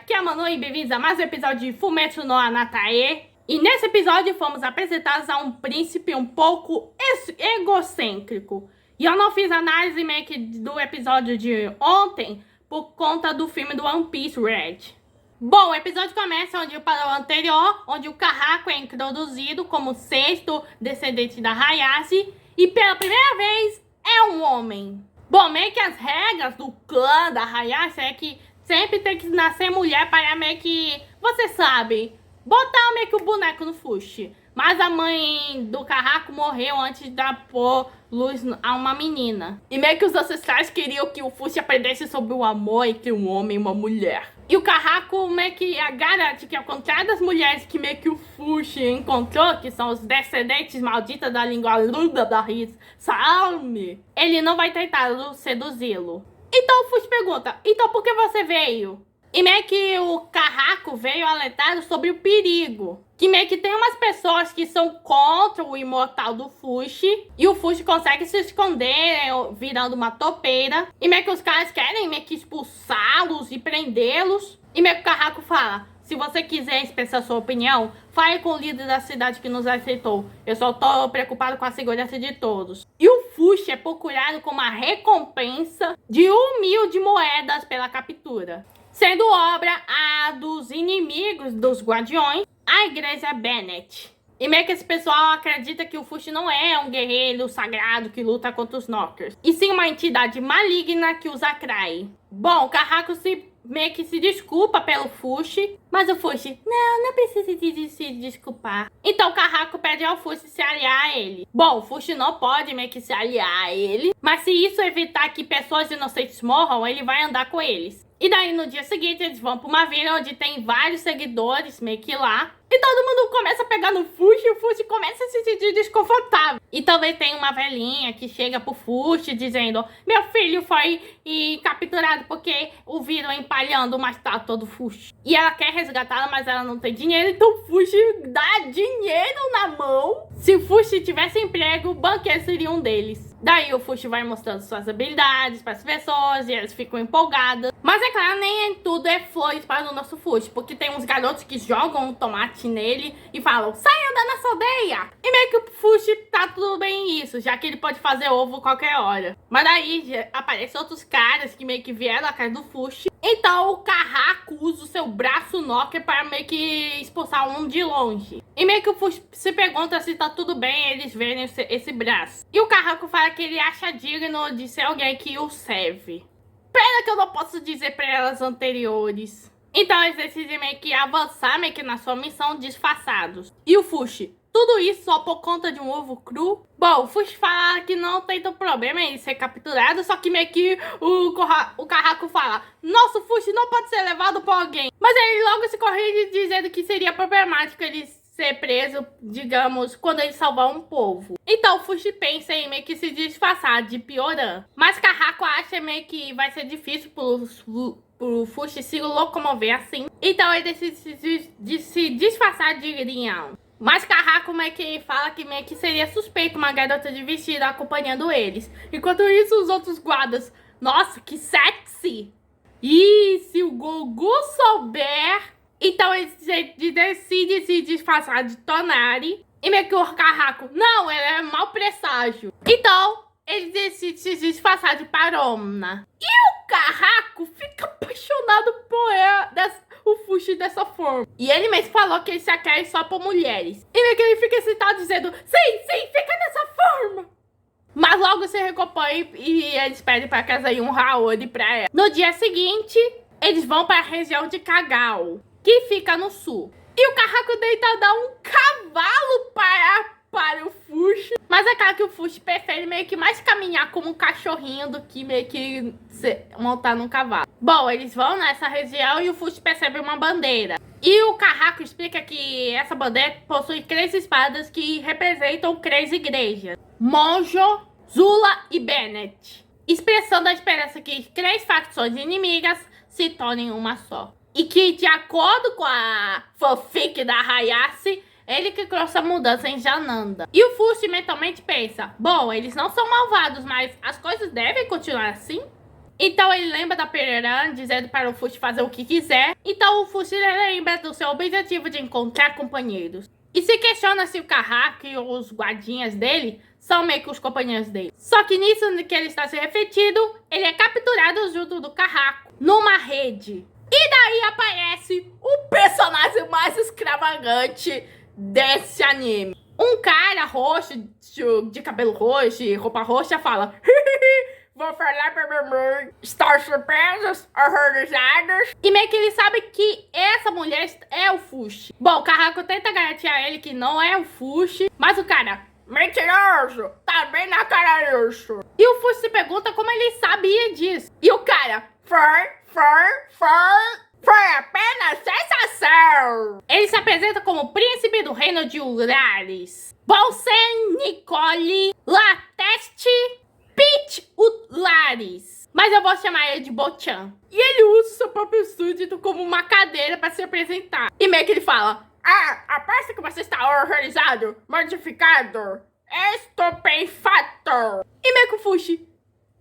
aqui é a Manu e bem-vindos a mais um episódio de Fumetsu no Anatae. E nesse episódio fomos apresentados a um príncipe um pouco egocêntrico. E eu não fiz análise meio que do episódio de ontem por conta do filme do One Piece Red. Bom, o episódio começa onde o anterior, onde o Carraco é introduzido como sexto descendente da Hayase e pela primeira vez é um homem. Bom, meio que as regras do clã da Hayase é que sempre tem que nascer mulher para meio que, você sabe, botar meio que o boneco no fushi. Mas a mãe do Carraco morreu antes de dar pôr luz a uma menina. E meio que os ancestrais queriam que o fushi aprendesse sobre o amor entre um homem e uma mulher. E o Carraco meio que garante que, ao contrário das mulheres que meio que o fushi encontrou, que são os descendentes malditas da língua luda da Riz Salme, ele não vai tentar seduzi-lo. Então o Fushi pergunta, então por que você veio? E meio que o Carraco veio alertar sobre o perigo. Que meio que tem umas pessoas que são contra o imortal do Fushi. E o Fushi consegue se esconder, virando uma topeira. E meio que os caras querem meio que expulsá-los e prendê-los. E meio que o Carraco fala, se você quiser expressar sua opinião, fale com o líder da cidade que nos aceitou. Eu só tô preocupado com a segurança de todos. E o Fushi é procurado com uma recompensa de 1.000 de moedas pela captura, sendo obra dos inimigos dos Guardiões, a Igreja Bennett. E meio que esse pessoal acredita que o Fushi não é um guerreiro sagrado que luta contra os Knockers, e sim uma entidade maligna que os atrai. Bom, o Carraco meio que se desculpa pelo Fushi, mas o Fushi, não precisa se desculpar. Então o Carraco pede ao Fushi se aliar a ele. Bom, o Fushi não pode meio que se aliar a ele, mas se isso evitar que pessoas inocentes morram, ele vai andar com eles. E daí no dia seguinte eles vão pra uma vila onde tem vários seguidores meio que lá. E todo mundo começa a pegar no Fushi e o Fushi começa a se sentir desconfortável. E talvez tenha uma velhinha que chega pro Fushi dizendo, meu filho foi capturado porque o viram empalhando uma estátua do Fushi. E ela quer resgatá-la, mas ela não tem dinheiro, então o Fushi dá dinheiro na mão. Se o Fushi tivesse emprego, o banqueiro seria um deles. Daí o Fushi vai mostrando suas habilidades para as pessoas e elas ficam empolgadas. Mas é claro, nem tudo é flores para o nosso Fushi, porque tem uns garotos que jogam um tomate nele e falam, saia da nossa aldeia! E meio que o Fushi tá tudo bem isso, já que ele pode fazer ovo qualquer hora. Mas daí aparecem outros caras que meio que vieram atrás do Fushi. Então o Carraco usa o seu braço Knocker para meio que expulsar um de longe. E meio que o Fushi se pergunta se tá tudo bem eles verem esse braço. E o Carraco fala que ele acha digno de ser alguém que o serve. Pena que eu não posso dizer para elas anteriores. Então eles decidem meio que avançar meio que na sua missão disfarçados. E o Fushi, tudo isso só por conta de um ovo cru? Bom, o Fushi fala que não tem tanto problema em ser capturado, só que meio que o Carraco fala, nosso Fushi não pode ser levado por alguém. Mas ele logo se corrige dizendo que seria problemático ele ser preso, digamos, quando ele salvar um povo. Então o Fushi pensa em meio que se disfarçar de Pioran. Mas Carraco acha meio que vai ser difícil pro Fushi se locomover assim. Então ele decide se disfarçar de Rinhão. Mas Carraco meio que fala que meio que seria suspeito uma garota de vestido acompanhando eles. Enquanto isso, os outros guardas, nossa, que sexy! E se o Gogu souber... Então ele decide se disfarçar de Tonari. E meio que o Carraco, não, ele é mau presságio. Então ele decide se disfarçar de Paromna. E o Carraco fica apaixonado por o Fushi dessa forma. E ele mesmo falou que ele se quer só por mulheres. E meio que ele fica excitado dizendo, sim, fica dessa forma. Mas logo se recompõe e eles pedem para casa aí um Haori pra ela. No dia seguinte, eles vão para a região de Kagao, que fica no sul. E o Carraco tenta dar um cavalo para o Fushi. Mas é claro que o Fushi prefere meio que mais caminhar como um cachorrinho do que meio que montar num cavalo. Bom, eles vão nessa região e o Fushi percebe uma bandeira. E o Carraco explica que essa bandeira possui 3 espadas que representam 3 igrejas: Monjo, Zula e Bennett, expressando a esperança que 3 facções inimigas se tornem uma só. E que, de acordo com a fanfic da Hayase, ele que trouxe a mudança em Jananda. E o Fushi mentalmente pensa, bom, eles não são malvados, mas as coisas devem continuar assim? Então ele lembra da Pereirã, dizendo para o Fushi fazer o que quiser. Então o Fushi lembra do seu objetivo de encontrar companheiros. E se questiona se o Carraco e os guardinhas dele são meio que os companheiros dele. Só que nisso que ele está se refletindo, ele é capturado junto do Carraco, numa rede. E daí aparece o personagem mais extravagante desse anime. Um cara roxo, de cabelo roxo e roupa roxa, fala: vou falar pra minha mãe, estar surpresas, horrorizadas. E meio que ele sabe que essa mulher é o Fushi. Bom, o Carraco tenta garantir ele que não é o Fushi, mas o cara: mentiroso, tá bem na cara isso. E o Fushi se pergunta como ele sabia disso. E o cara: foi apenas sensação. Ele se apresenta como príncipe do reino de Uralis. Bolsen Nicole Lateste Pit Ularis. Mas eu vou chamar ele de Bochan. E ele usa o seu próprio súdito como uma cadeira para se apresentar. E meio que ele fala: aposto que você está horrorizado, modificado, estupefato. E meio que o Fushi: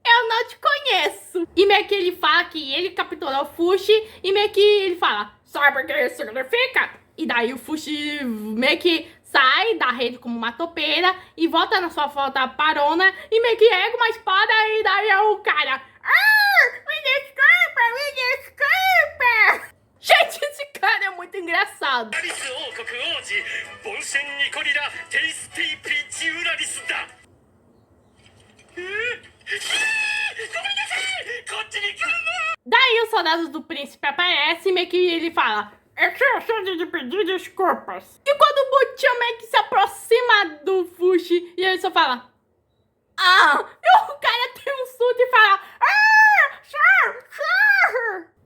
eu não te conheço. E meio que ele fala que ele capturou o Fushi. E meio que ele fala: sabe o que isso significa? E daí o Fushi meio que sai da rede como uma topeira e volta na sua volta parona. E meio que ergue uma espada. E daí é o cara: me desculpa. Gente, esse cara é muito engraçado. Daí os soldados do príncipe aparecem e meio que ele fala: eu estou de pedir desculpas. E quando o Bochan meio que se aproxima do Fushi, e ele só fala: e o cara tem um surto e fala: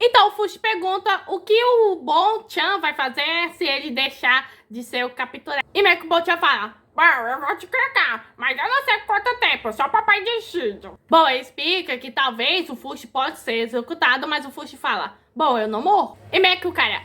Então o Fushi pergunta o que o Bochan vai fazer se ele deixar de ser o capturado. E meio que o Bochan fala: bom, eu vou te colocar, mas eu não sei quanto tempo, só o papai decide. Bom, ele explica que talvez o Fushi pode ser executado, mas o Fushi fala: bom, eu não morro. E meio que o cara: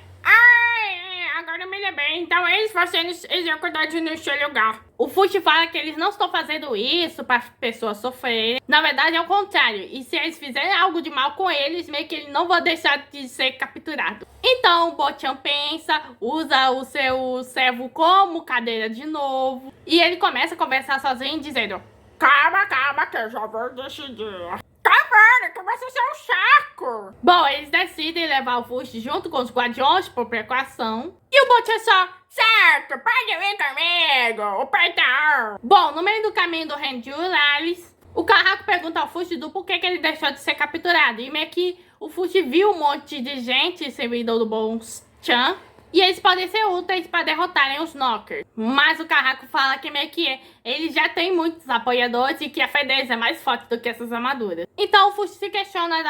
agora eu me lembrei, então eles vão ser executados no seu lugar. O Fushi fala que eles não estão fazendo isso para pessoas sofrerem. Na verdade é o contrário, e se eles fizerem algo de mal com eles, meio que eles não vão deixar de ser capturados. Então o Bochan pensa, usa o seu servo como cadeira de novo. E ele começa a conversar sozinho, dizendo: calma, que eu já vou decidir. Tá vendo, começa a ser um saco. Bom, eles decidem levar o Fushi junto com os guardiões por precaução. E o Bochan só: certo, pode vir comigo, o patrão. Bom, no meio do caminho do reino de Uralis, o Carraco pergunta ao Fushi do porquê que ele deixou de ser capturado. E meio que o Fushi viu um monte de gente servindo do Bochan. E eles podem ser úteis para derrotarem os Knockers. Mas o Carraco fala que meio que ele já tem muitos apoiadores e que a fé deles é mais forte do que essas armaduras. Então o Fushi se questiona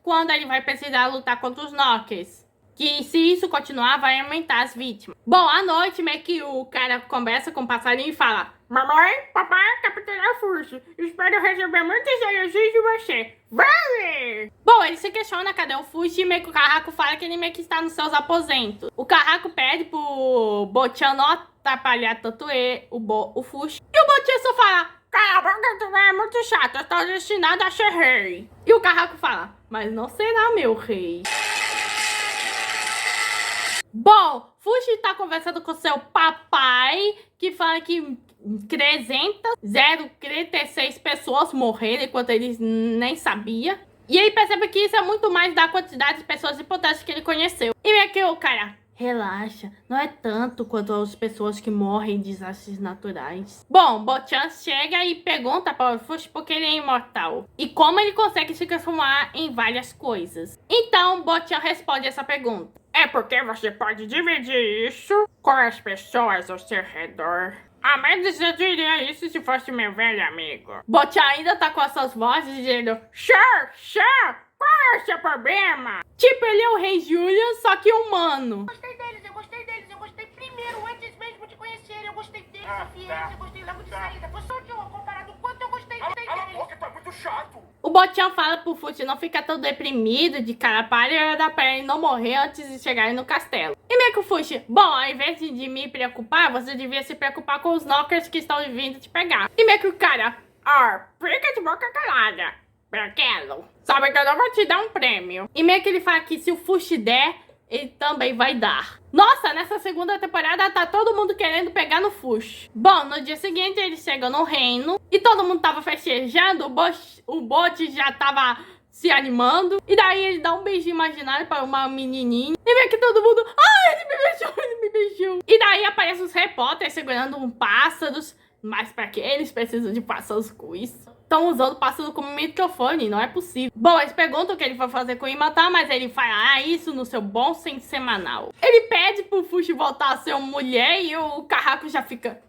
quando ele vai precisar lutar contra os Knockers. Que se isso continuar, vai aumentar as vítimas. Bom, à noite, meio que o cara conversa com o passarinho e fala: mamãe, papai, capturar o Fushi. Espero receber muitos elogios de você. Vale! Bom, ele se questiona cadê o Fushi e meio que o Carraco fala que ele meio que está nos seus aposentos. O Carraco pede pro Bochan não atrapalhar tanto o Fushi. E o Bochan só fala: cala a boca, tu é muito chato, eu estou destinado a ser rei. E o Carraco fala: mas não será meu rei. Bom, Fushi tá conversando com seu papai, que fala que 336 pessoas morreram enquanto ele nem sabia. E ele percebe que isso é muito mais da quantidade de pessoas importantes que ele conheceu. E meio que o cara: relaxa, não é tanto quanto as pessoas que morrem em desastres naturais. Bom, Bochan chega e pergunta para o Fushi porque ele é imortal. E como ele consegue se transformar em várias coisas. Então, Bochan responde essa pergunta: é porque você pode dividir isso com as pessoas ao seu redor. Mas eu diria isso se fosse meu velho amigo. Bochan ainda tá com essas vozes dizendo: sure, qual é o seu problema? Tipo, ele é o Rei Julian, só que humano. Eu gostei primeiro, antes mesmo de conhecer. Eu gostei deles, eu gostei logo de saída. Foi só que eu, comparado com o quanto eu gostei deles. Cala a boca, tá muito chato. O Bochan fala pro Fushi não ficar tão deprimido de cara pálida pra ele não morrer antes de chegarem no castelo. E meio que o Fushi: bom, ao invés de me preocupar, você devia se preocupar com os Knockers que estão vindo te pegar. E meio que o cara: fica de boca calada. Berkello, sabe que eu não vou te dar um prêmio. E meio que ele fala que se o Fushi der, ele também vai dar. Nossa, nessa segunda temporada tá todo mundo querendo pegar no Fushi. Bom, no dia seguinte eles chegam no reino e todo mundo tava festejando, o Bot já tava se animando. E daí ele dá um beijinho imaginário para uma menininha. E vê que todo mundo... Ah, ele me beijou, ele me beijou. E daí aparecem os repórteres segurando pássaros. Mas pra que eles precisam de pássaros com isso? Estão usando pássaro como microfone, não é possível. Bom, eles perguntam o que ele vai fazer com o Imatar, mas ele fala isso no seu bom senso semanal. Ele pede pro Fushi voltar a ser uma mulher e o Carraco já fica...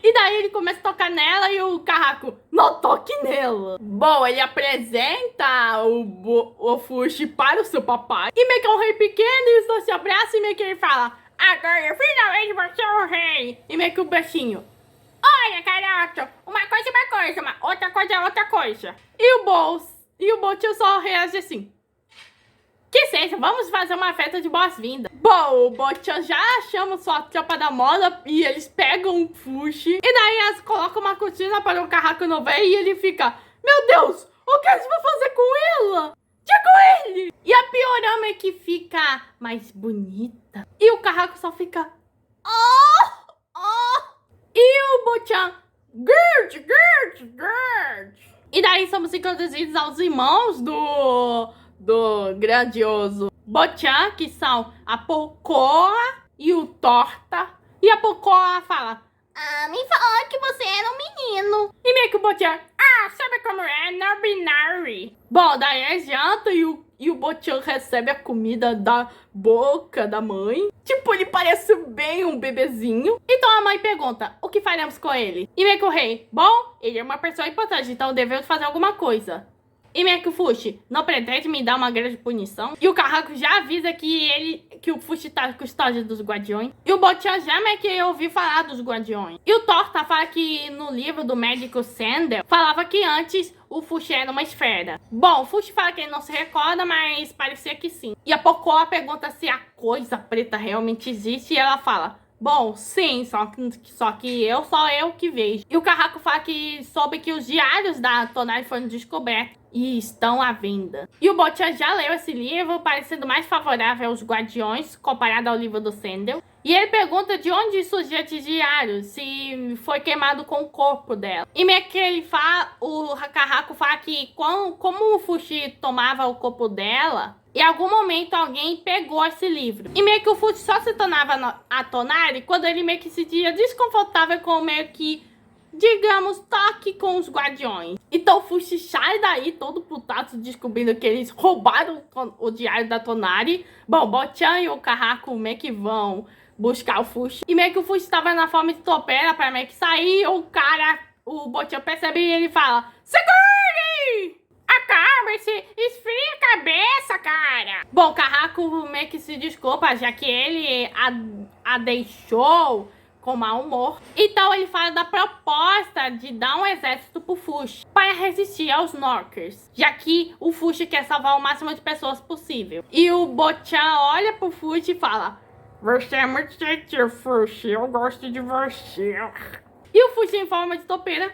E daí ele começa a tocar nela e o Carraco, não toque nela. Bom, ele apresenta o Fushi para o seu papai. E meio que é um rei pequeno e os dois se abraçam e meio que ele fala, agora finalmente você é o rei. E meio que o baixinho, olha, garoto, uma coisa é uma coisa, mas outra coisa é outra coisa. E o Botinho só reage assim. Que seja, vamos fazer uma festa de boas-vindas. Bom, o Botinho já chama sua tropa da moda e eles pegam o Fushi. E daí elas colocam uma cortina para o Carraco não ver e ele fica, meu Deus, o que eles vão fazer com ela? Com ele! E a Piorama é que fica mais bonita. E o Carraco só fica, E o Bochan, Gurt. E daí somos introduzidos aos irmãos do grandioso Bochan, que são a Pocoa e o Torta. E a Pocoa fala, me falou que você era um menino. E meio que o Bochan, sabe como é? Não binary. Bom, daí é janta e o Bochan recebe a comida da boca da mãe. Tipo, ele parece bem um bebezinho. Então a mãe pergunta, o que faremos com ele? E meio que o rei, bom, ele é uma pessoa importante, então devemos fazer alguma coisa. E meio que o Fushi não pretende me dar uma grande punição. E o Carraco já avisa que o Fushi tá custódia dos guardiões. E o Bochan já meio que ouviu falar dos guardiões. E o Torta fala que no livro do médico Sandel falava que antes o Fushi era uma esfera. Bom, o Fushi fala que ele não se recorda, mas parecia que sim. E a Pocoa pergunta se a coisa preta realmente existe e ela fala, bom, sim, só que só eu que vejo. E o Carraco fala que soube que os diários da Tonari foram descobertos e estão à venda. E o Bochan já leu esse livro, parecendo mais favorável aos guardiões, comparado ao livro do Sandel. E ele pergunta de onde surgiu esses diários, se foi queimado com o corpo dela. E meio que ele fala, o Carraco fala que como o Fushi tomava o corpo dela, em algum momento alguém pegou esse livro. E meio que o Fushi só se tornava a Tonari quando ele meio que se sentia desconfortável com meio que, digamos, toque com os guardiões. Então o Fushi sai daí todo putado, descobrindo que eles roubaram o diário da Tonari. Bom, Bochan e o Carraco meio que vão buscar o Fushi. E meio que o Fushi estava na forma de topeira para meio que sair. O Bochan percebe e ele fala, segure! Acalme-se, esfria a cabeça, cara. Bom, o Carraco meio que se desculpa, já que ele a deixou com mau humor. Então ele fala da proposta de dar um exército pro Fushi para resistir aos Knockers, já que o Fushi quer salvar o máximo de pessoas possível. E o Bochan olha pro Fushi e fala, você é muito gentil, Fushi, eu gosto de você. E o Fushi em forma de topeira.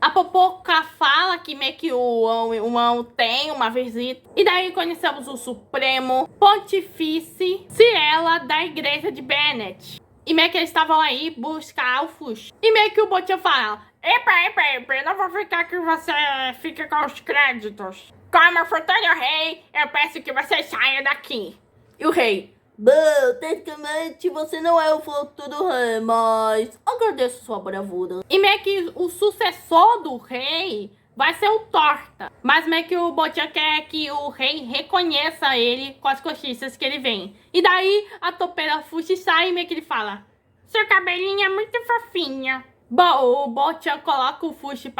A Popoca fala que meio que o Ão tem uma visita. E daí conhecemos o Supremo Pontifício Ciela da Igreja de Bennett. E meio que eles estavam aí buscar o Fushi. E meio que o Bochan fala, epa, eu não vou ficar que você fique com os créditos. Como futuro rei, eu peço que você saia daqui. E o rei, bom, tecnicamente você não é o futuro rei, mas agradeço sua bravura. E meio que o sucessor do rei vai ser o Torta. Mas meio que o Bochan quer que o rei reconheça ele com as cochichas que ele vem. E daí a topeira Fushi sai e meio que ele fala, seu cabelinho é muito fofinho. Bom, o Bochan coloca o Fushi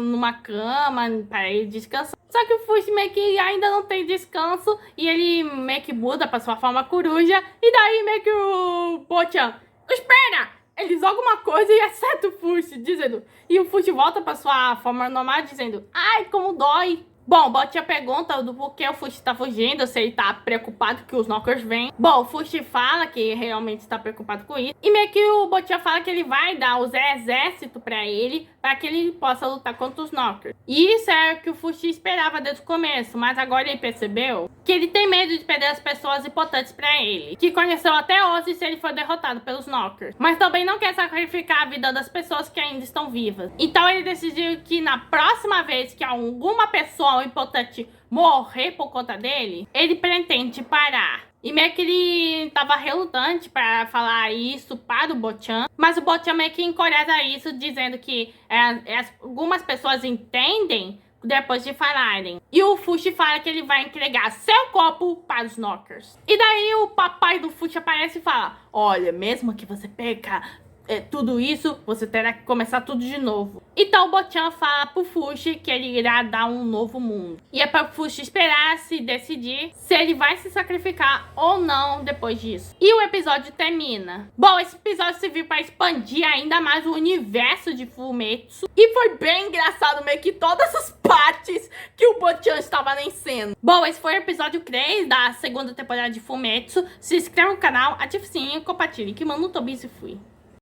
numa cama para ele descansar. Só que o Fushi meio que ainda não tem descanso e ele meio que muda para sua forma coruja. E daí meio que o Bochan, espera! Ele joga uma coisa e acerta o Fushi, dizendo... E o Fushi volta para sua forma normal, dizendo, ai, como dói. Bom, o Bochan pergunta do porquê o Fushi tá fugindo, se ele tá preocupado que os Knockers vêm. Bom, o Fushi fala que realmente está preocupado com isso. E meio que o Bochan fala que ele vai dar os exércitos pra ele, para que ele possa lutar contra os Knockers. E isso é o que o Fushi esperava desde o começo, mas agora ele percebeu que ele tem medo de perder as pessoas importantes pra ele, que conheceu até hoje se ele for derrotado pelos Knockers. Mas também não quer sacrificar a vida das pessoas que ainda estão vivas. Então ele decidiu que na próxima vez que alguma pessoa importante morrer por conta dele, ele pretende parar. E meio que ele tava relutante para falar isso para o Bochan, mas o Bochan meio que encoraja isso, dizendo que algumas pessoas entendem depois de falarem. E o Fushi fala que ele vai entregar seu corpo para os Knockers. E daí o papai do Fushi aparece e fala: olha, mesmo que você perca tudo isso, você terá que começar tudo de novo. Então o Bochan fala pro Fushi que ele irá dar um novo mundo. E é para o Fushi esperar se decidir se ele vai se sacrificar ou não depois disso. E o episódio termina. Bom, esse episódio serviu para expandir ainda mais o universo de Fumetsu. E foi bem engraçado meio que todas as partes que o Bochan estava vencendo. Bom, esse foi o episódio 3 da segunda temporada de Fumetsu. Se inscreva no canal, ative o sininho, compartilhe. Que mano, Tobias e fui.